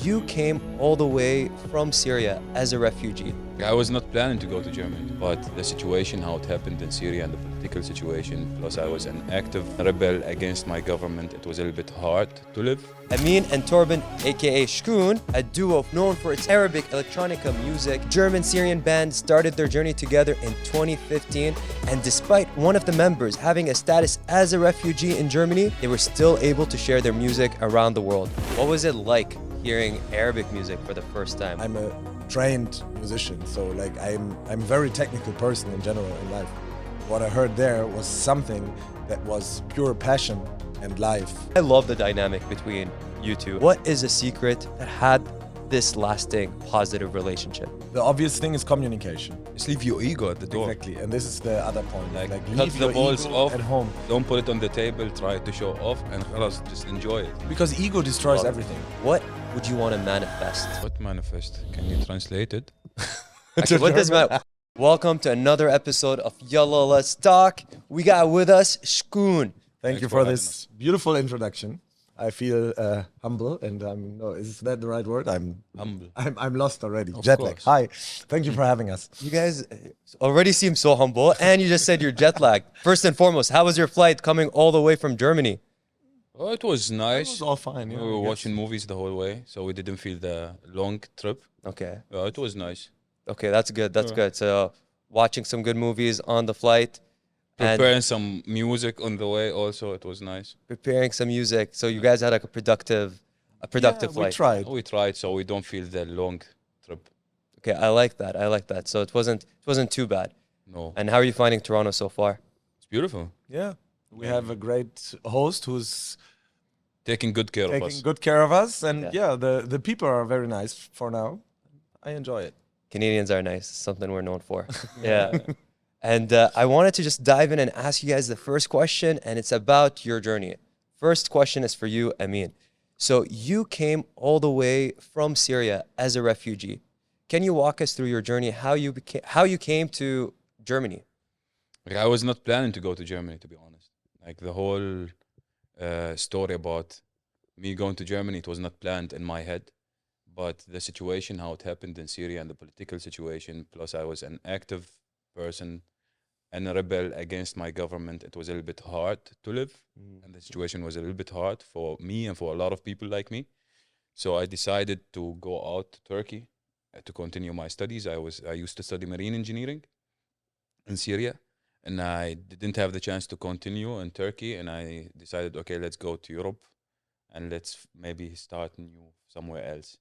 you came all the way from Syria as a refugee. I was not planning to go to Germany, but the situation, how it happened in Syria and the political situation, plus I was an active rebel against my government, it was a little bit hard to live. Ameen and Thorben, aka Shkoon, a duo known for its Arabic electronica music, German-Syrian band, started their journey together in 2015, and despite one of the members having a status as a refugee in Germany, they were still able to share their music around the world. What was it like hearing Arabic music for the first time? I'm a trained musician, so like I'm a very technical person in general in life. What I heard there was something that was pure passion and life. I love the dynamic between you two. What is a secret that had this lasting positive relationship? The obvious thing is communication. Just leave your ego at the door. Exactly, and this is the other point. Like cut leave the your balls ego off at home, Don't put it on the table, try to show off, and just enjoy it. because ego destroys everything. What would you want to manifest? What manifest? Can you translate it? Actually, what does matter? Welcome to another episode of Yalla Let's Talk. We got with us Shkoon. Thank you for for having this beautiful introduction. I feel humble, and is that the right word? Humble. I'm lost already. Of Jet lag. course. Hi, thank you for having us. You guys already seem so humble, and you just said you're jet lagged. First and foremost, how was your flight coming all the way from Germany? Oh, it was nice. It was all fine. We Yeah, were I guess. watching movies the whole way, so we didn't feel the long trip. Okay, It was nice. okay, that's good. That's good. So, watching some good movies on the flight, and Preparing some music on the way also, it was nice. preparing some music. So you guys had like a productive Yeah, we flight. tried. We tried so we don't feel the long trip. Okay, I like that. I like that. So it wasn't too bad. No, And how are you finding Toronto so far? it's beautiful. Yeah, we have a great host who's Taking good care of taking us. good care of us, and Yeah. the people are very nice for now. I enjoy it. Canadians are nice. Something we're known for. Yeah. And I wanted to just dive in and ask you guys the first question, and it's about your journey. First question is for you, Ameen. So you came all the way from Syria as a refugee. Can you walk us through your journey, how you came to Germany? Like, I was not planning to go to Germany, to be honest. Like the whole story about me going to Germany, it was not planned in my head. But the situation, how it happened in Syria and the political situation, plus I was an active person and a rebel against my government, it was a little bit hard to live. And the situation was a little bit hard for me and for a lot of people like me. So I decided to go out to Turkey to continue my studies. I used to study marine engineering in Syria, and I didn't have the chance to continue in Turkey, and I decided, okay, let's go to Europe and let's maybe start new somewhere else.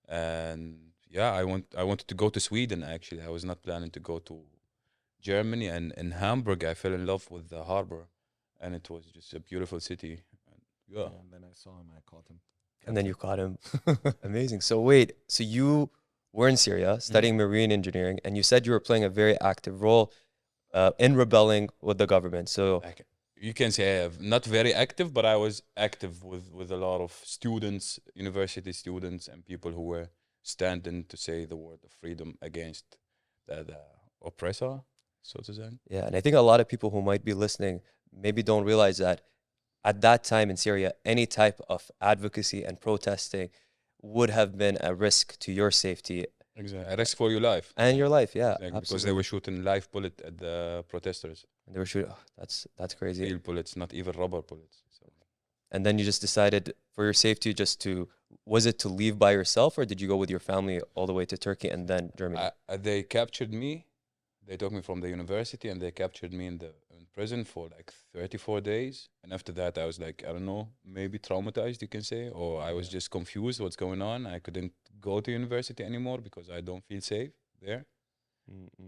And yeah, I wanted to go to Sweden actually. I was not planning to go to Germany, and in Hamburg I fell in love with the harbor, and it was just a beautiful city. And yeah. And then I saw him, I caught him. And then you caught him. Amazing. So wait, so you were in Syria studying marine engineering, and you said you were playing a very active role in rebelling with the government. So Like, you can say not very active, but I was active with a lot of students, university students, and people who were standing to say the word of freedom against the oppressor, so to say. yeah, and I think a lot of people who might be listening maybe don't realize that at that time in Syria, any type of advocacy and protesting would have been a risk to your safety Exactly. A risk for your life. and your life. Yeah, Like, because absolutely. they were shooting live bullet at the protesters. And they were shooting. Oh, that's crazy. Real bullets, not even rubber bullets. So And then you just decided for your safety just to, was it to leave by yourself, or did you go with your family all the way to Turkey and then Germany? they captured me. They took me from the university and they captured me in prison for like 34 days. And after that, I was like, I don't know, maybe traumatized, you can say, or I was just confused what's going on. I couldn't go to university anymore because I don't feel safe there.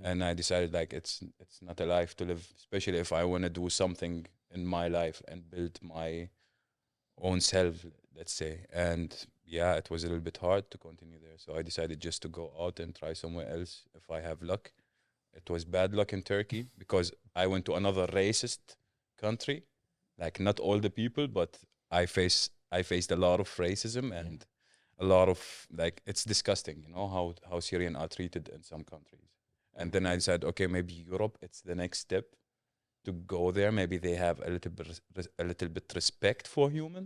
And I decided like it's not a life to live, especially if I want to do something in my life and build my own self, let's say. And yeah, it was a little bit hard to continue there. So I decided just to go out and try somewhere else if I have luck. It was bad luck in Turkey because I went to another racist country. Like, not all the people, but I faced a lot of racism and a lot of, like, it's disgusting, you know, how Syrian are treated in some countries. And then I said, okay, maybe Europe, it's the next step to go there. Maybe they have a little bit respect for human.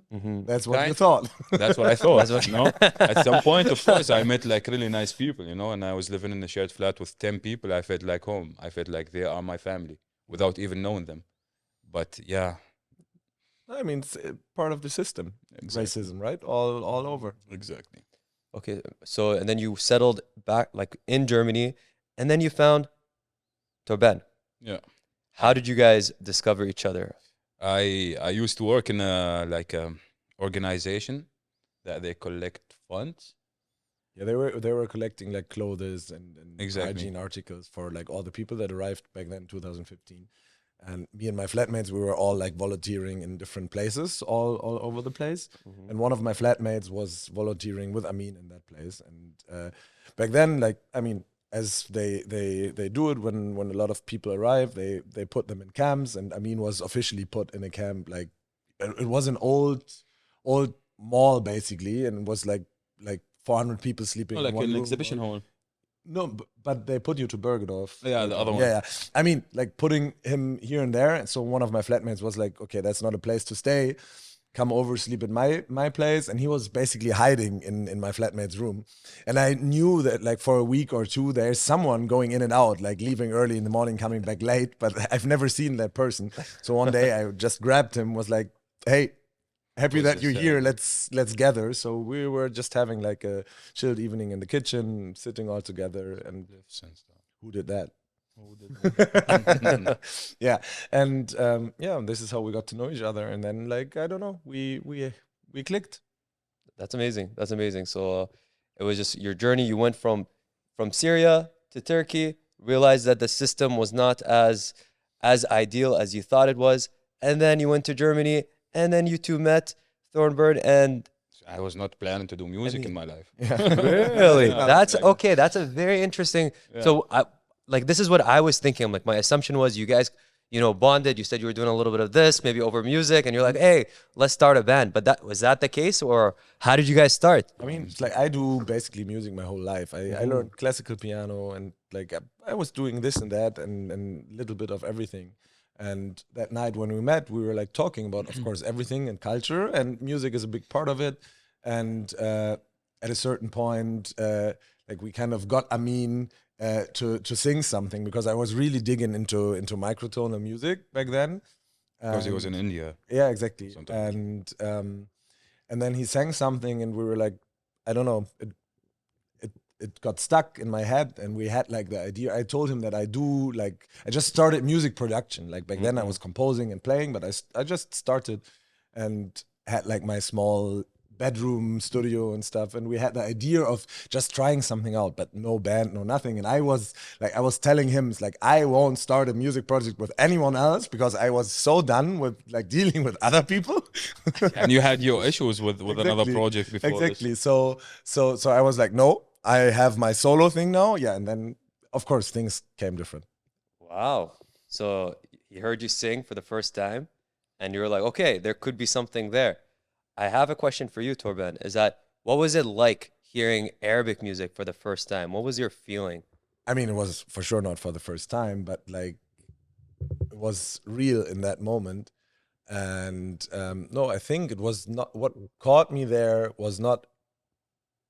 That's what you Kind. thought. That's what I thought. That's what- You know, at some point, of course, I met like really nice people. You know, and I was living in a shared flat with 10 people. I felt like home. I felt like they are my family without even knowing them. But yeah, I mean, it's part of the system. exactly. Racism, right? All over. Exactly. Okay, so and then you settled back like in Germany, and then you found Thorben. Yeah. How did you guys discover each other? I used to work in a like a organization that they collect funds. Yeah, they were collecting like clothes and Exactly. hygiene articles for like all the people that arrived back then in 2015. And me and my flatmates, we were all like volunteering in different places, all over the place. And one of my flatmates was volunteering with Ameen in that place. And back then, like, I mean, as they do it when a lot of people arrive, they put them in camps. And Ameen was officially put in a camp. Like, it was an old mall basically, and it was like 400 people sleeping in Like one an room. exhibition hall. No, but they put you to Bergedorf. Yeah, the other one. Yeah. I mean, like putting him here and there. So one of my flatmates was like, okay, that's not a place to stay. Come over, sleep at my place. And he was basically hiding in my flatmate's room. And I knew that like for a week or two, there's someone going in and out, like leaving early in the morning, coming back late. But I've never seen that person. So one day I just grabbed him, was like, hey, happy that you're here. Let's gather. So we were just having like a chilled evening in the kitchen, sitting all together. And who did that? Yeah, and yeah, this is how we got to know each other. And then like I don't know, we clicked. That's amazing. That's amazing. So it was just your journey. You went from Syria to Turkey, realized that the system was not as ideal as you thought it was, and then you went to Germany, and then you two met Thornburn, and I was not planning to do music in my life. really, Yeah. that's Like- okay. That's a very interesting. So like this is what I was thinking. Like my assumption was you guys, bonded. You said you were doing a little bit of this, maybe over music, and you're like, hey, let's start a band. But was that the case, or how did you guys start? I mean, it's like I do basically music my whole life. I learned classical piano, and like I was doing this and that and a little bit of everything. And that night when we met, we were like talking about, of course, everything and culture, and music is a big part of it. And at a certain point, like we kind of got Ameen to sing something, because I was really digging into microtonal music back then. Because he was in India. Yeah, exactly. Sometimes. And then he sang something, and we were like, I don't know, it got stuck in my head, and we had like the idea. I told him that I just started music production. Like back then I was composing and playing, but I just started and had like my small bedroom studio and stuff. And we had the idea of just trying something out, but no band, no nothing. And I was telling him, it's like, I won't start a music project with anyone else, because I was so done with like dealing with other people. And you had your issues with another Exactly. project before Exactly. this. So I was like, no, I have my solo thing now. Yeah. And then of course things came different. Wow. So he heard you sing for the first time, and you were like, okay, there could be something there. I have a question for you, Thorben. Is that what was it like hearing Arabic music for the first time? What was your feeling? I mean, it was for sure not for the first time, but like it was real in that moment. And no, I think it was not, what caught me there was not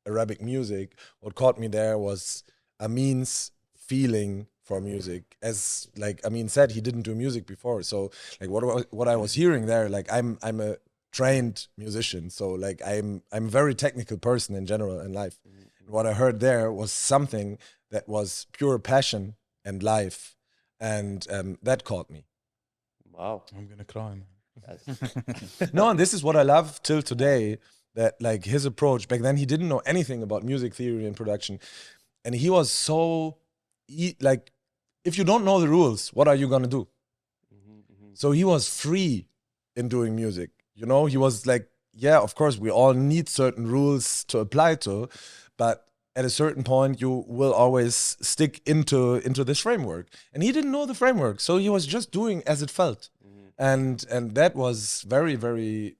Arabic music. What caught me there was Ameen's feeling for music. As like Ameen said, he didn't do music before. So like what I was hearing there, like I'm a trained musician. So like I'm a very technical person in general in life. And what I heard there was something that was pure passion and life. And that caught me. Wow. I'm gonna cry, man. No, and this is what I love till today, that like his approach back then, he didn't know anything about music theory and production. And he was so like, if you don't know the rules, what are you gonna do? So he was free in doing music. He was like, yeah, of course, we all need certain rules to apply to, but at a certain point, you will always stick into this framework. And he didn't know the framework, so he was just doing as it felt. And that was very, very,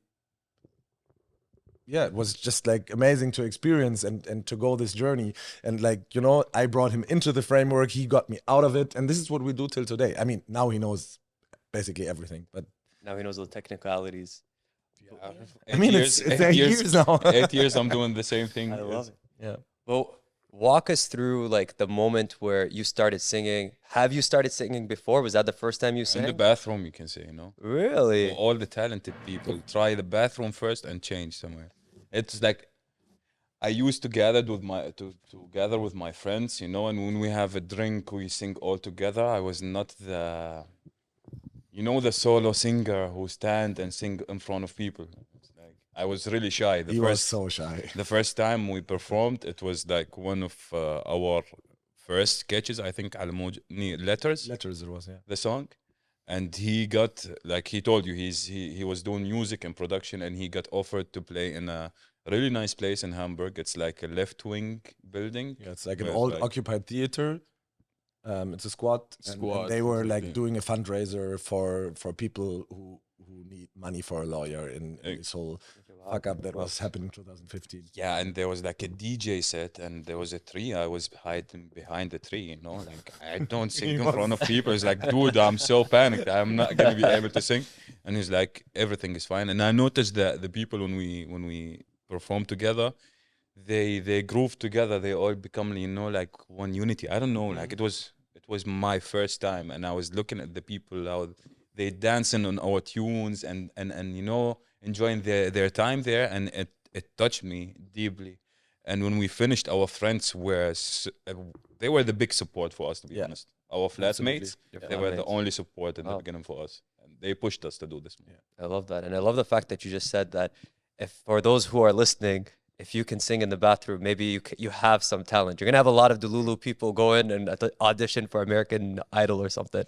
yeah, it was just like amazing to experience and to go this journey. And like, I brought him into the framework, he got me out of it. And this is what we do till today. I mean, now he knows basically everything. But Now he knows the technicalities. I mean, it's 8 years now. 8 years I'm doing the same thing. I love it. Yeah. Well, walk us through like the moment where you started singing. Have you started singing before? Was that the first time you In the sang? bathroom, you can say, Really? all the talented people try the bathroom first and change somewhere. It's like I used to gather with my friends, and when we have a drink, we sing all together. I was not the solo singer who stand and sing in front of people. It's like I was really shy. He was so shy. The first time we performed, it was like one of our first sketches. I think letters, Letters it was, yeah. the song, and he got like he told you he was doing music and production, and he got offered to play in a really nice place in Hamburg. It's like a left wing building. Yeah, it's like an where old occupied theater. It's a squad, and they were like exactly. doing a fundraiser for people who need money for a lawyer in this whole fuck up that was happening in 2015. Yeah, and there was like a DJ set, and there was a tree. I was hiding behind the tree, like I don't sing in front of people. It's like, dude, I'm so panicked. I'm not gonna be able to sing. And he's like, everything is fine. And I noticed that the people when we perform together, they groove together. They all become like one unity. I don't know, like it was my first time, and I was looking at the people how they dancing on our tunes and enjoying their time there, and it touched me deeply. And when we finished, our friends they were the big support for us, to be Yeah. honest. Our flatmates, Your they were the flatmates. only support in the Wow. beginning for us, and they pushed us to do this. I love that. And I love the fact that you just said that if for those who are listening, if you can sing in the bathroom, maybe you have some talent. You're going to have a lot of Delulu people go in and audition for American Idol or something.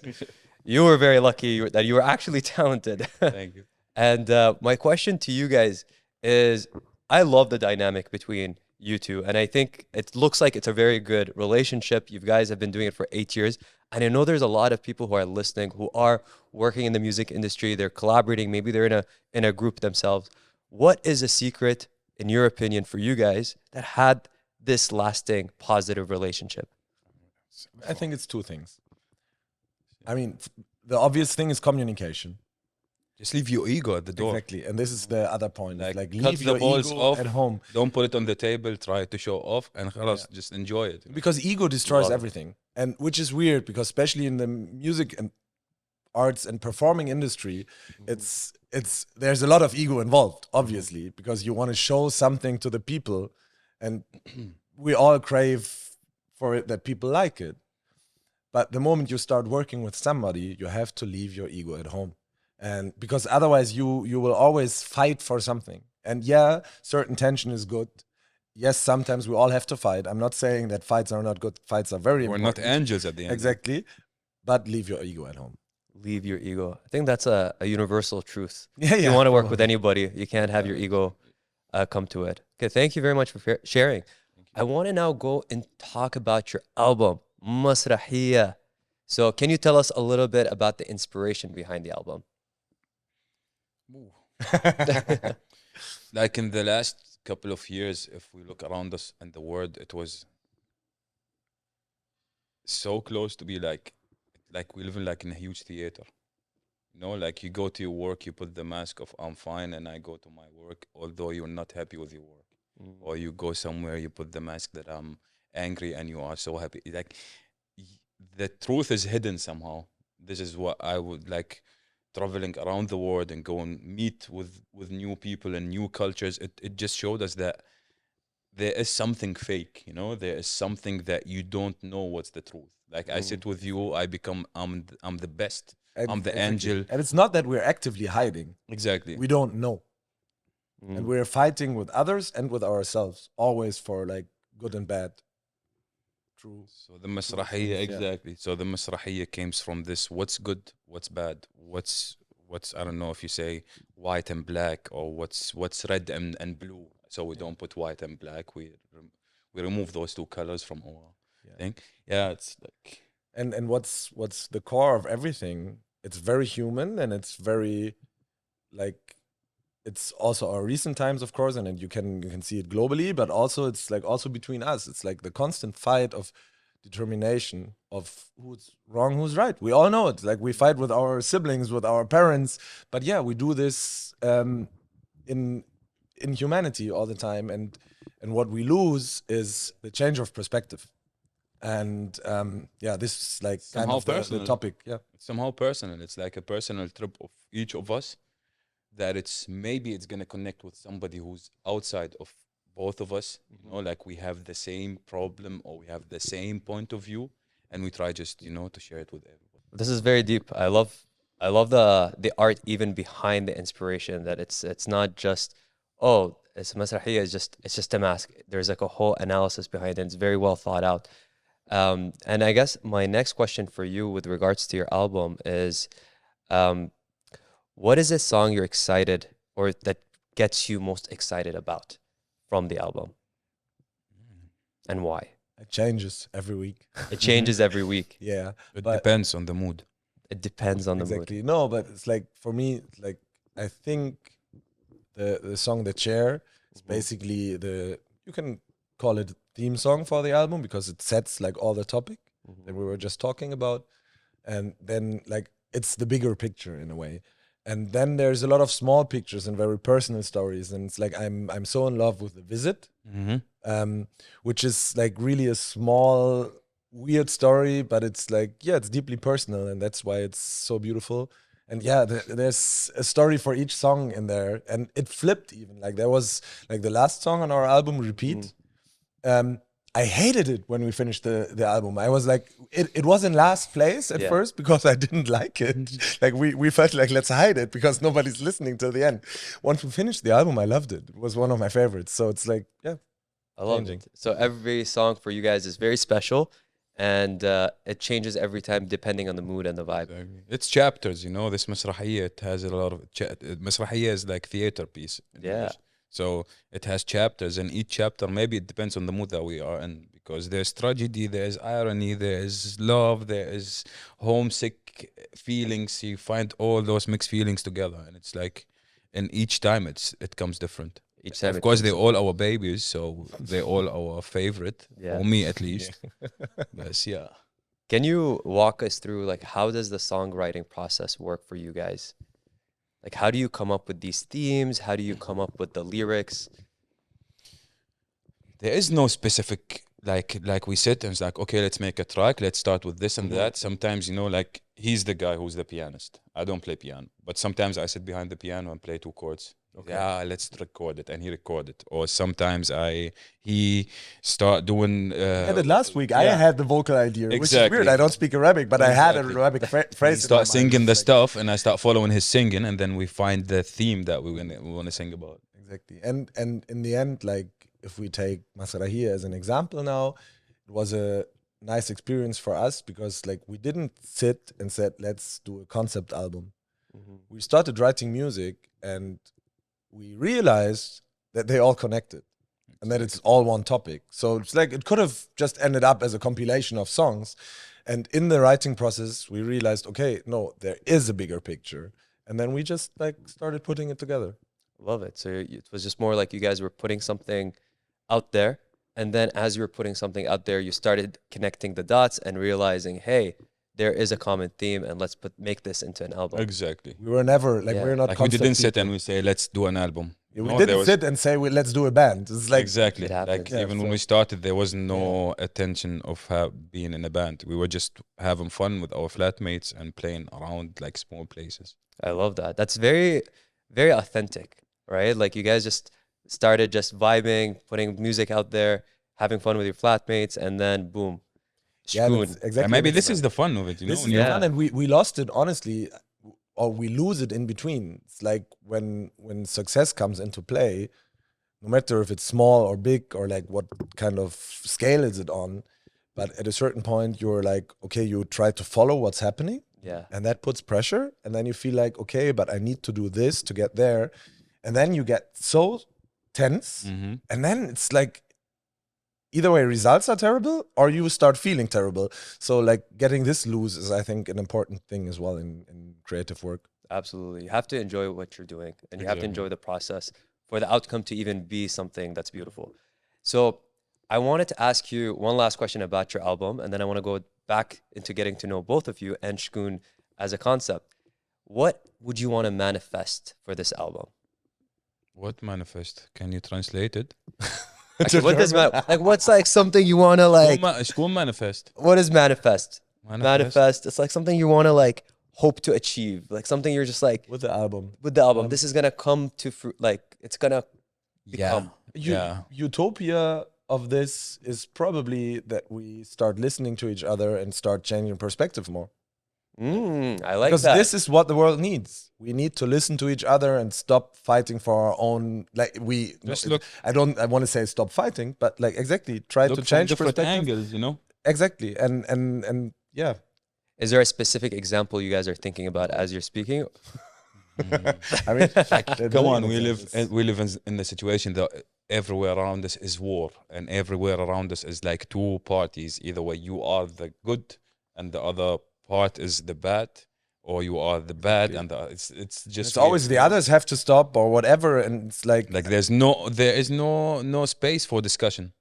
You were very lucky that you were actually talented. Thank you. And my question to you guys is, I love the dynamic between you two, and I think it looks like it's a very good relationship. You guys have been doing it for 8 years, and I know there's a lot of people who are listening who are working in the music industry. They're collaborating. Maybe they're in a group themselves. What is a secret, in your opinion, for you guys that had this lasting positive relationship? I think it's two things. I mean, the obvious thing is communication. Just leave your ego at the door. Exactly, and this is the other point. Like cut leave the your balls ego off. at home, Don't put it on the table. Try to show off, and just enjoy it. because ego destroys Love it. everything, and which is weird because especially in the music and arts and performing industry, it's there's a lot of ego involved, obviously, because you want to show something to the people, and we all crave for it that people like it. But the moment you start working with somebody, you have to leave your ego at home. And because otherwise you will always fight for something. And yeah, certain tension is good. Yes, sometimes we all have to fight. I'm not saying that fights are not good. Fights are very We're important. not angels at the end. Exactly. But leave your ego at home. Leave your ego. I think that's a universal truth. Yeah, If you want to work with anybody, you can't have your ego come to it. Okay, thank you very much for sharing. I want to now go and talk about your album, Masrahiyya. So can you tell us a little bit about the inspiration behind the album? Like in the last couple of years, if we look around us and the world, it was so close to be like we live in like in a huge theater. Like you go to your work, you put the mask of I'm fine, and I go to my work, although you're not happy with your work. Or you go somewhere, you put the mask that I'm angry, and you are so happy. Like the truth is hidden somehow. This is what I would like, traveling around the world and go and meet with new people and new cultures. It just showed us that there is something fake, there is something that you don't know what's the truth. Like I sit with you, I'm the best. I'm the angel. And it's not that we're actively hiding. Exactly. We don't know. And we're fighting with others and with ourselves, always for like good and bad. True. So the Masrahiyya, exactly. So the Masrahiyya comes from this: what's good, what's bad, what's I don't know if you say white and black, or what's red and blue. So we don't put white and black. We remove those two colors from our thing. Yeah, it's like and what's the core of everything? It's very human, and it's very like, it's also our recent times, of course, and then you can see it globally, but also it's like also between us. It's like the constant fight of determination of who's wrong, who's right. We all know it. Like we fight with our siblings, with our parents, but yeah, we do this in humanity all the time, and what we lose is the change of perspective. And yeah, this is like kind Somehow of the personal. topic. Yeah, It's somehow personal. It's like a personal trip of each of us that maybe it's gonna connect with somebody who's outside of both of us. You know, like we have the same problem or we have the same point of view, and we try just to share it with everybody. This is very deep. I love the art even behind the inspiration, that it's not just, oh, it's masrahiyya, it's just a mask. There's like a whole analysis behind it. It's very well thought out. And I guess my next question for you with regards to your album is, what is a song you're excited or that gets you most excited about from the album, and why? it changes every week. It changes every week. Yeah, It but depends on the mood. It depends on the exactly. mood. No, but it's like for me, like I think the song "The Chair" is basically you can call it theme song for the album, because it sets like all the topic that we were just talking about, and then like it's the bigger picture in a way. And then there's a lot of small pictures and very personal stories, and it's like I'm so in love with The Visit, which is like really a small weird story, but it's like, yeah, it's deeply personal, and that's why it's so beautiful. And yeah, there's a story for each song in there, and it flipped even. Like there was like the last song on our album, Repeat. I hated it when we finished the album. I was like, it was in last place at first because I didn't like it. Like we felt like, let's hide it because nobody's listening till the end. Once we finished the album, I loved it. It was one of my favorites. So it's like, yeah, I love it. So every song for you guys is very special, and it changes every time depending on the mood and the vibe. It's chapters, this masrahiyya, it has a lot of masrahiyya is like theater piece in Yeah. English. So it has chapters, and each chapter, maybe it depends on the mood that we are in, because there's tragedy, there's irony, there's love, there is homesick feelings. You find all those mixed feelings together, and it's like, and each time it comes different. Each time Of it course, comes they're all our babies, so they're all our favorite, Yeah. or me at least. But yeah. Can you walk us through, like, how does the songwriting process work for you guys? Like, how do you come up with these themes? How do you come up with the lyrics? There is no specific, like we sit and it's like, okay, let's make a track, let's start with this and that. Sometimes, like he's the guy who's the pianist. I don't play piano, but sometimes I sit behind the piano and play two chords. Yeah, let's record it, and he record it. Or sometimes he start doing. I had it last week. I had the vocal idea, which is Exactly. weird. I don't speak Arabic, but I had an Arabic phrase. He start singing the stuff, and I start following his singing, and then we find the theme that we want to sing about. Exactly. And in the end, like if we take Masrahiyya as an example now, it was a nice experience for us because like we didn't sit and said, let's do a concept album. We started writing music and we realized that they all connected and that it's all one topic. So it's like it could have just ended up as a compilation of songs. And in the writing process, we realized, okay, no, there is a bigger picture. And then we just like started putting it together. Love it. So it was just more like you guys were putting something out there. And then as you were putting something out there, you started connecting the dots and realizing, hey, there is a common theme and let's make this into an album. Exactly. We were never like, we're not Like we didn't sit people. and we say, let's do an album. Yeah, we didn't sit and say, well, let's do a band. It's like exactly. It happens. Like even when we started, there was no attention of being in a band. We were just having fun with our flatmates and playing around like small places. I love that. That's very, very authentic, right? Like you guys just started just vibing, putting music out there, having fun with your flatmates, and then boom, yeah, Shkoon. that's exactly. And maybe what this it's is the fun of it, you know? This is when the you're- fun, and we lost it honestly, or we lose it in between. It's like when success comes into play, no matter if it's small or big or like what kind of scale is it on, but at a certain point you're like, okay, you try to follow what's happening, Yeah. and that puts pressure, and then you feel like, okay, but I need to do this to get there, and then you get so tense, and then it's like either way, results are terrible or you start feeling terrible. So like getting this loose is, I think, an important thing as well in creative work. Absolutely. You have to enjoy what you're doing and you have to Exactly. enjoy the process for the outcome to even be something that's beautiful. So I wanted to ask you one last question about your album, and then I want to go back into getting to know both of you and Shkoon as a concept. What would you want to manifest for this album? What manifest? Can you translate it? Actually, what does like? What's like something you want to like? Shkoon manifest. What is manifest? Manifest. It's like something you want to like hope to achieve, like something you're just like with the album. with the album. This is gonna come to fruit. Like it's gonna become. Utopia of this is probably that we start listening to each other and start changing perspective more. I like because that. this is what the world needs. We need to listen to each other and stop fighting for our own. Like we Just look. I want to say stop fighting, but like exactly try Look to from change different perspective. angles, you know. Exactly, and yeah. Is there a specific example you guys are thinking about as you're speaking? I mean, Come on, we live in the situation that everywhere around us is war, and everywhere around us is like two parties. Either way, you are the good, and the other part is the bad, or you are the bad, and it's just It's always the others have to stop or whatever, and it's like there is no space for discussion.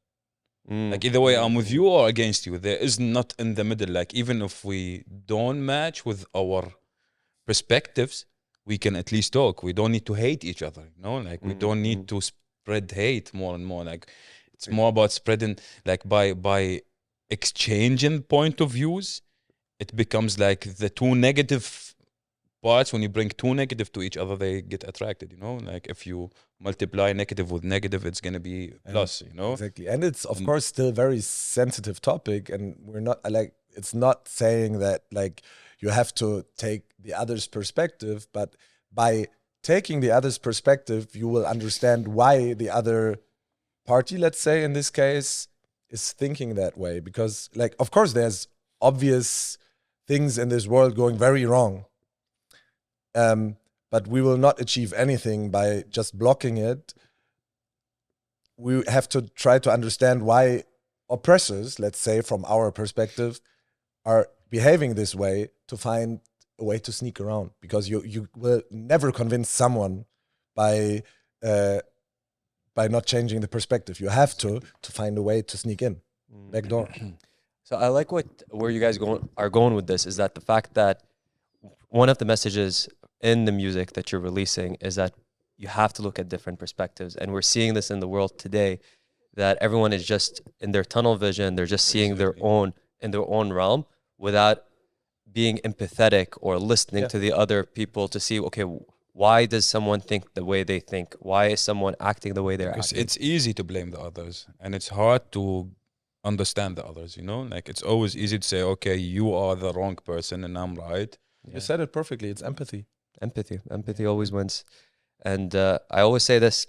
Like either way, I'm with you or against you. There is not in the middle. Like even if we don't match with our perspectives, we can at least talk. We don't need to hate each other, you know. Like we don't need to spread hate more and more. Like it's more about spreading, like by exchanging point of views. It becomes like the two negative parts. When you bring two negative to each other, they get attracted, you know. Like if you multiply negative with negative, it's gonna be plus, you know. Exactly, and it's of course still very sensitive topic, and we're not like it's not saying that like you have to take the other's perspective, but by taking the other's perspective, you will understand why the other party, let's say in this case, is thinking that way. Because like of course there's obvious things in this world going very wrong. But we will not achieve anything by just blocking it. We have to try to understand why oppressors, let's say from our perspective, are behaving this way to find a way to sneak around. Because you will never convince someone by not changing the perspective. You have to find a way to sneak in, back door. So I like where you guys are going with this is that the fact that one of the messages in the music that you're releasing is that you have to look at different perspectives. And we're seeing this in the world today, that everyone is just in their tunnel vision. They're just seeing their own in their own realm without being empathetic or listening to the other people to see, okay, why does someone think the way they think? Why is someone acting the way they're acting? It's easy to blame the others, and it's hard to understand the others, you know. Like it's always easy to say, okay, you are the wrong person and I'm right. You said it perfectly. It's empathy. Empathy always wins. And I always say this,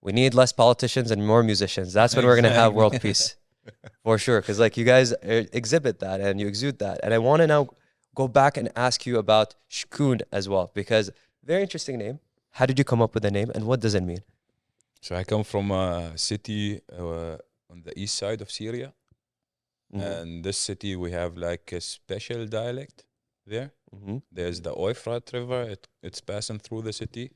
we need less politicians and more musicians. That's when we're going to have world peace. For sure. Because like you guys exhibit that and you exude that. And I want to now go back and ask you about Shkoon as well, because very interesting name. How did you come up with the name and what does it mean? So I come from a city on the east side of Syria. And this city, we have like a special dialect there. There's the Euphrates River. It's passing through the city.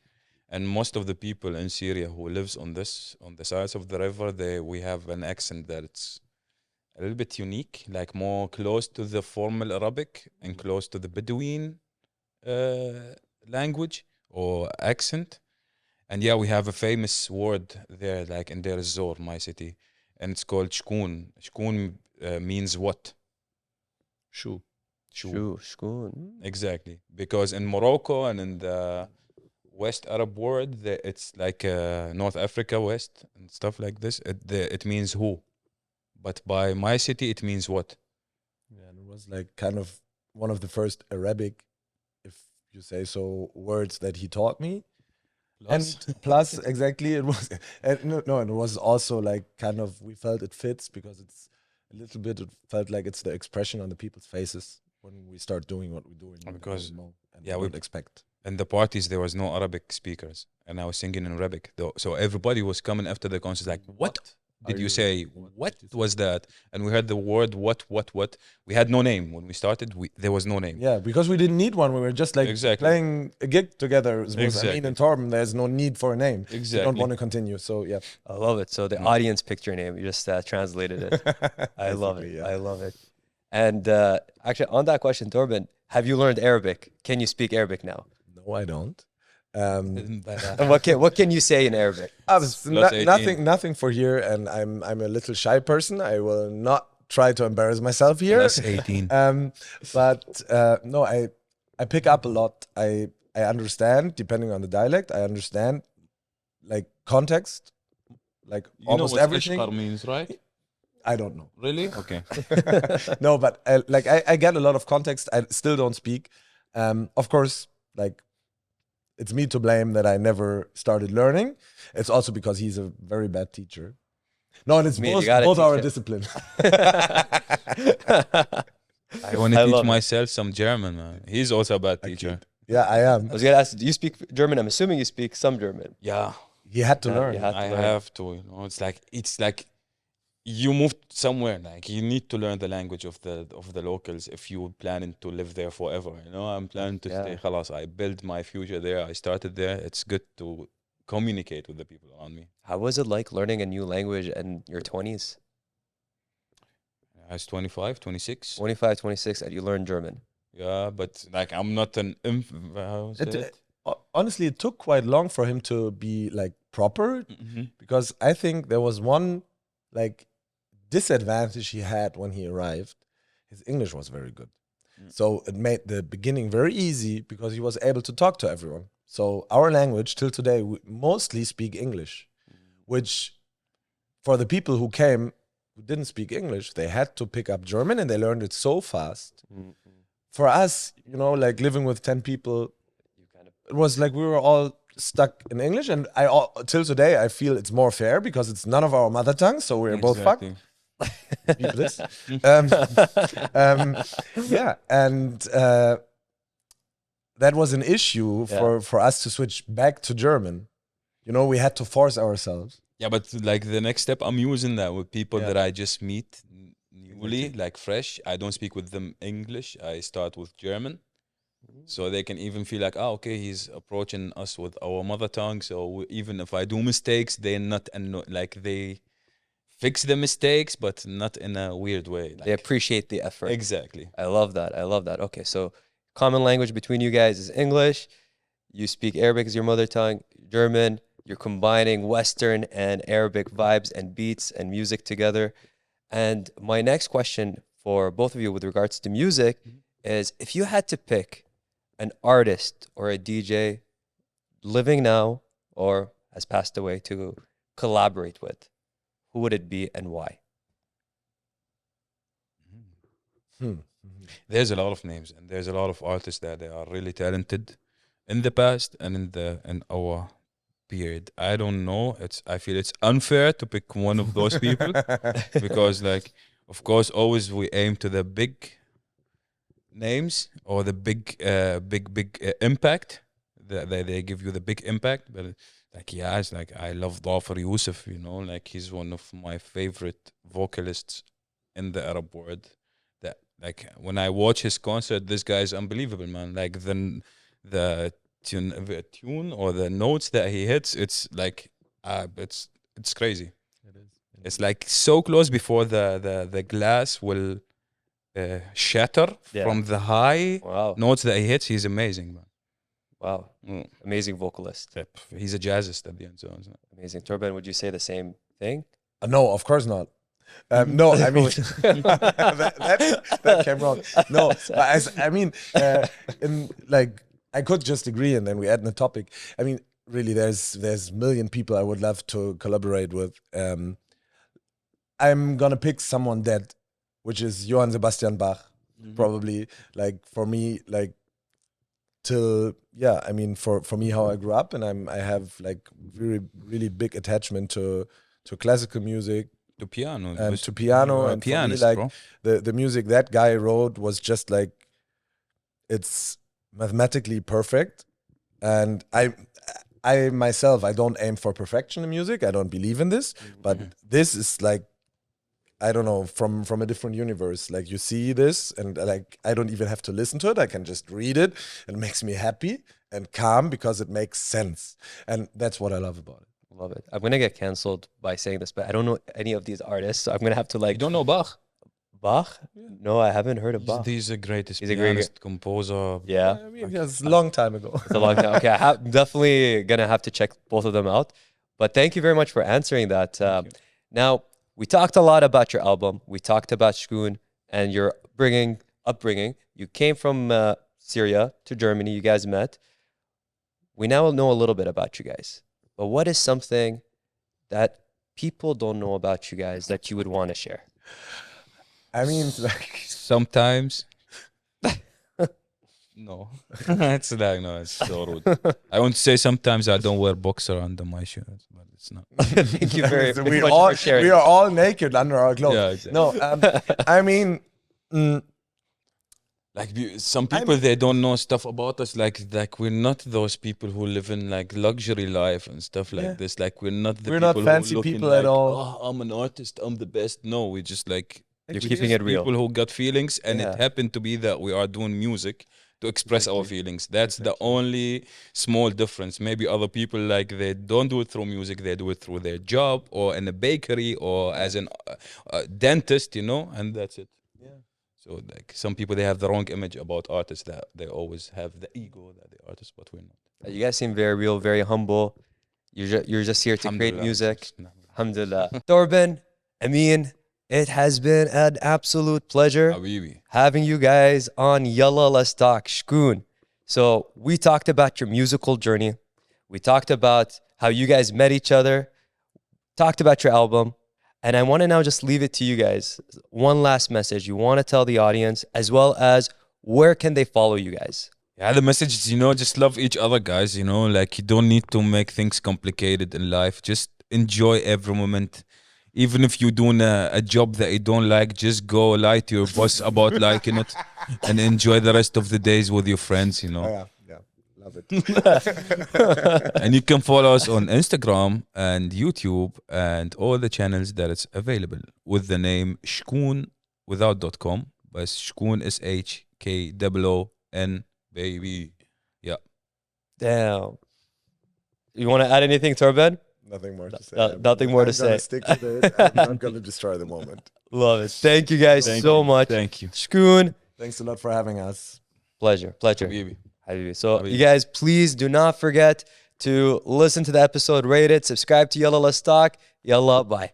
And most of the people in Syria who lives on the sides of the river, we have an accent that it's a little bit unique, like more close to the formal Arabic and close to the Bedouin language or accent. And yeah, we have a famous word there, like in Deir ez-Zor, my city, and it's called Shkoon. Shkoon means what? Shoe. Shkoon. Exactly, because in Morocco and in the West Arab world, it's like North Africa West and stuff like this. It means who, but by my city it means what. Yeah, and it was like kind of one of the first Arabic, if you say so, words that he taught me. And plus, exactly, it was, and and it was also like kind of, we felt it fits because it's a little bit, it felt like it's the expression on the people's faces when we start doing what we're doing. Because, we would expect. In the parties, there was no Arabic speakers, and I was singing in Arabic. So everybody was coming after the concert like, what? did Are you you- say? what What did you say? was that? And we heard the word what. We had no name when we started. There was no name. Yeah, because we didn't need one. We were just like Exactly. playing a gig together with Ameen Exactly. and Thorben. There's no need for a name. We don't Exactly. want to continue. So yeah. I love it. So the audience picked your name. You just translated it. I love it. Basically, yeah. I love it. And actually, on that question, Thorben, have you learned Arabic? Can you speak Arabic now? No, I don't. But, And what can you say in Arabic? Plus 18. Nothing for here, and I'm a little shy person. I will not try to embarrass myself here. plus 18. But no, I pick up a lot. I understand depending on the dialect. I understand like context, like You almost know what everything. Ishqar means, right? I don't know. Really? Okay. No, but I get a lot of context. I still don't speak. Of course, like it's me to blame that I never started learning. It's also because he's a very bad teacher. No, and it's Man, you both, gotta both teach our him. discipline. I want I to love teach it. myself some German, man. He's also a bad teacher. Yeah, I am. I was gonna ask, do you speak German? I'm assuming you speak some German. Yeah, He had to Yeah, learn. you had to I learn. have to. You know, it's like you moved somewhere. Like you need to learn the language of the locals if you planning to live there forever. You know, I'm planning to stay. Yeah. Khalas, I built my future there. I started there. It's good to communicate with the people around me. How was it like learning a new language in your 20s? I was 25, 26. 25, 26, and you learned German. Yeah, but like I'm not an how is it? Honestly, it took quite long for him to be like proper Mhm. because I think there was one like disadvantage he had when he arrived. His English was very good. So it made the beginning very easy because he was able to talk to everyone. So our language till today, we mostly speak English, which for the people who came who didn't speak English, they had to pick up German and they learned it so fast. For us, you know, like living with 10 people, You kind of it was like we were all stuck in English. And till today, I feel it's more fair because it's none of our mother tongue. So we're both fucked. Exactly. Keep this. Yeah, and that was an issue for us to switch back to German. You know, we had to force ourselves. Yeah, but like the next step, I'm using that with people Yeah. that I just meet newly, like fresh. I don't speak with them English. I start with German. So they can even feel like, oh, okay, he's approaching us with our mother tongue. So even if I do mistakes, they're not like they fix the mistakes, but not in a weird way. they Like, appreciate the effort. exactly. I love that. I love that. Okay, so common language between you guys is English. You speak Arabic as your mother tongue, German. You're combining Western and Arabic vibes and beats and music together. And my next question for both of you with regards to music is if you had to pick an artist or a DJ living now or has passed away to collaborate with, who would it be and why? There's a lot of names and there's a lot of artists that they are really talented in the past and in our period. I don't know. I feel it's unfair to pick one of those people because, like, of course, always we aim to the big names or the big impact. They give you the big impact, but like yeah, it's like I love Dhafar Yusuf. You know, like he's one of my favorite vocalists in the Arab world. That like when I watch his concert, this guy is unbelievable, man. Like the tune or the notes that he hits, it's like it's crazy. It's like so close before the glass will shatter Yeah. from the high Wow. notes that he hits. He's amazing, man. Wow. Amazing vocalist. He's a jazzist at the end. So it's not- Amazing. Thorben, would you say the same thing? No, of course not. No, I mean that came wrong. No, but I mean, in like I could just agree, and then we add in a topic. I mean, really, there's million people I would love to collaborate with. I'm gonna pick someone dead, which is Johann Sebastian Bach. Probably like for me, like till yeah. I mean, for me, how I grew up, and I have like really big attachment to classical music. to piano And to piano, You're a and for me, pianist, like bro. the music that guy wrote was just like it's mathematically perfect, and I myself, I don't aim for perfection in music. I don't believe in this, but this is like, I don't know, from a different universe. Like you see this, and like I don't even have to listen to it. I can just read it. It makes me happy and calm because it makes sense, and that's what I love about it. Love it. I'm gonna get canceled by saying this, but I don't know any of these artists, so I'm gonna have to like. You don't know Bach? Bach? No, I haven't heard of Bach. He's a greatest He's a great- pianist, composer. Yeah, I mean, it's a long time ago. it's a long time. Okay, definitely gonna have to check both of them out. But thank you very much for answering that. Now we talked a lot about your album. We talked about Shkoon and your upbringing. You came from Syria to Germany. You guys met. We now know a little bit about you guys. But what is something that people don't know about you guys that you would want to share? I mean, like, Sometimes. No. It's like, no, it's so rude. I want to say sometimes I don't wear boxer under my shirt, but it's not. Thank you very we much all for sharing. we are all naked under our clothes. Yeah, exactly. No, I mean, Like some people, they don't know stuff about us. Like we're not those people who live in like luxury life and stuff like Yeah. this. Like we're not the We're people not fancy who looking people like, at all. Oh, I'm an artist. I'm the best. No, we just like You're we keeping just it real. People who got feelings, and Yeah. it happened to be that we are doing music to express our feelings. That's the only small difference. Maybe other people like they don't do it through music. They do it through their job or in a bakery or as an dentist, you know, and that's it. Yeah. So like some people, they have the wrong image about artists, that they always have the ego that they're artists, but we're not. You guys seem very real, very humble. You're just here to create Alhamdulillah. music. Alhamdulillah. Thorben, Ameen, it has been an absolute pleasure Habibi. having you guys on Yalla Let's Talk Shkoon. So we talked about your musical journey. We talked about how you guys met each other, talked about your album. And I want to now just leave it to you guys. One last message you want to tell the audience, as well as where can they follow you guys? Yeah, the message is, you know, just love each other, guys. You know, like you don't need to make things complicated in life. Just enjoy every moment. Even if you're doing a job that you don't like, just go lie to your boss about liking it and enjoy the rest of the days with your friends, you know. Oh, yeah, love it. And you can follow us on Instagram and YouTube and all the channels that it's available with the name Shkoon without .com, but Shkoon SHKOON, baby. Yeah. Damn. You want to add anything, Thorben? Nothing more to say. Nothing more to I'm say. gonna stick with it. I'm not gonna destroy the moment. Love it. Thank you guys so much. Thank you. Shkoon, Thanks a lot for having us. pleasure. Habibi. Habibi. So Habibi. you guys, please do not forget to listen to the episode, rate it, subscribe to Yalla Let's Talk. Yalla, bye.